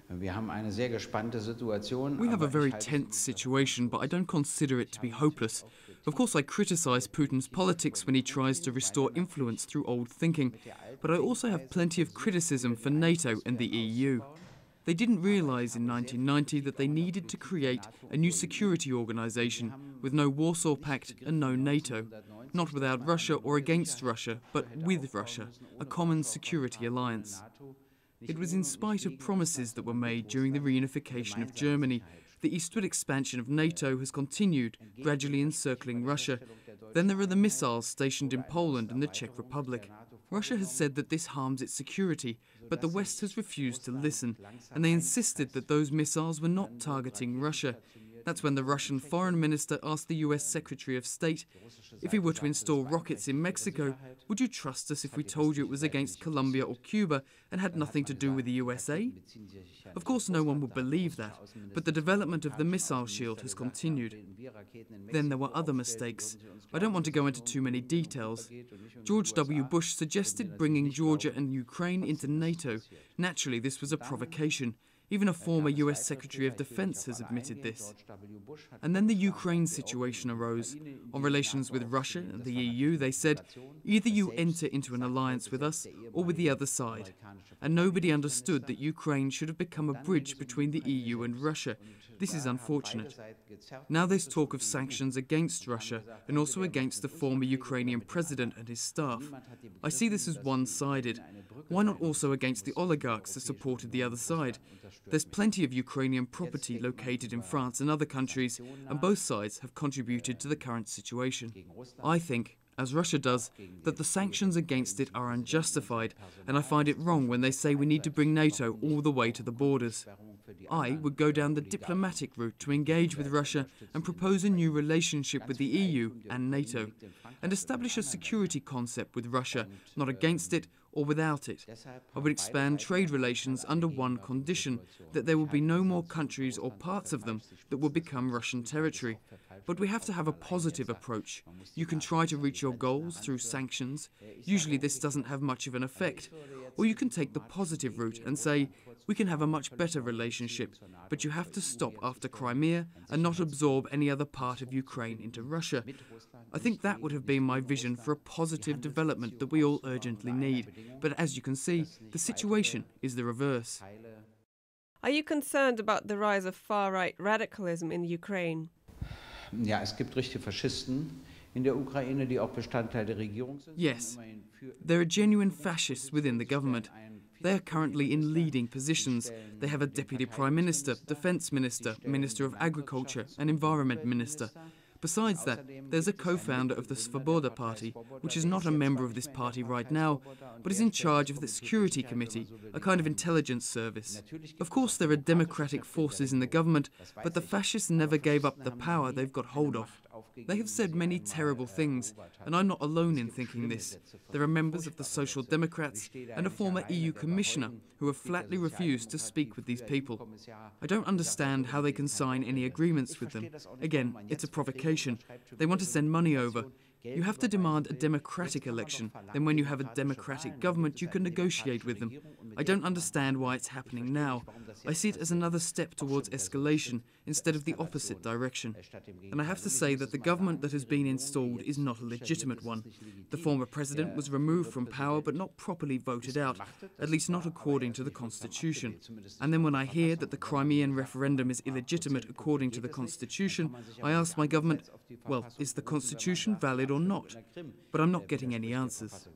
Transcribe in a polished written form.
We have a very tense situation, but I don't consider it to be hopeless. Of course, I criticize Putin's politics when he tries to restore influence through old thinking, but I also have plenty of criticism for NATO and the EU. They didn't realize in 1990 that they needed to create a new security organization with no Warsaw Pact and no NATO, not without Russia or against Russia, but with Russia, a common security alliance. It was in spite of promises that were made during the reunification of Germany. The eastward expansion of NATO has continued, gradually encircling Russia. Then there are the missiles stationed in Poland and the Czech Republic. Russia has said that this harms its security, but the West has refused to listen, and they insisted that those missiles were not targeting Russia. That's when the Russian foreign minister asked the US Secretary of State, if he were to install rockets in Mexico, would you trust us if we told you it was against Colombia or Cuba and had nothing to do with the USA? Of course, no one would believe that, but the development of the missile shield has continued. Then there were other mistakes. I don't want to go into too many details. George W. Bush suggested bringing Georgia and Ukraine into NATO. Naturally, this was a provocation. Even a former US Secretary of Defense has admitted this. And then the Ukraine situation arose. On relations with Russia and the EU, they said, either you enter into an alliance with us or with the other side. And nobody understood that Ukraine should have become a bridge between the EU and Russia. This is unfortunate. Now there's talk of sanctions against Russia and also against the former Ukrainian president and his staff. I see this as one-sided. Why not also against the oligarchs that supported the other side? There's plenty of Ukrainian property located in France and other countries, and both sides have contributed to the current situation. I think, as Russia does, that the sanctions against it are unjustified, and I find it wrong when they say we need to bring NATO all the way to the borders. I would go down the diplomatic route to engage with Russia and propose a new relationship with the EU and NATO, and establish a security concept with Russia, not against it or without it. I would expand trade relations under one condition, that there will be no more countries or parts of them that will become Russian territory. But we have to have a positive approach. You can try to reach your goals through sanctions. Usually this doesn't have much of an effect. Or you can take the positive route and say, we can have a much better relationship, but you have to stop after Crimea and not absorb any other part of Ukraine into Russia. I think that would have been my vision for a positive development that we all urgently need. But as you can see, the situation is the reverse. Are you concerned about the rise of far-right radicalism in Ukraine? Ja, es gibt richtige Faschisten in der Ukraine, die auch Bestandteil der Regierung sind. Yes, there are genuine fascists within the government. They are currently in leading positions. They have a deputy prime minister, defense minister, minister of agriculture, and environment minister. Besides that, there's a co-founder of the Svoboda party, which is not a member of this party right now, but is in charge of the Security Committee, a kind of intelligence service. Of course, there are democratic forces in the government, but the fascists never gave up the power they've got hold of. They have said many terrible things, and I'm not alone in thinking this. There are members of the Social Democrats and a former EU commissioner who have flatly refused to speak with these people. I don't understand how they can sign any agreements with them. Again, it's a provocation. They want to send money over. You have to demand a democratic election. Then when you have a democratic government, you can negotiate with them. I don't understand why it's happening now. I see it as another step towards escalation instead of the opposite direction. And I have to say that the government that has been installed is not a legitimate one. The former president was removed from power but not properly voted out, at least not according to the constitution. And then when I hear that the Crimean referendum is illegitimate according to the constitution, I ask my government, well, is the constitution valid or not? But I'm not getting any answers.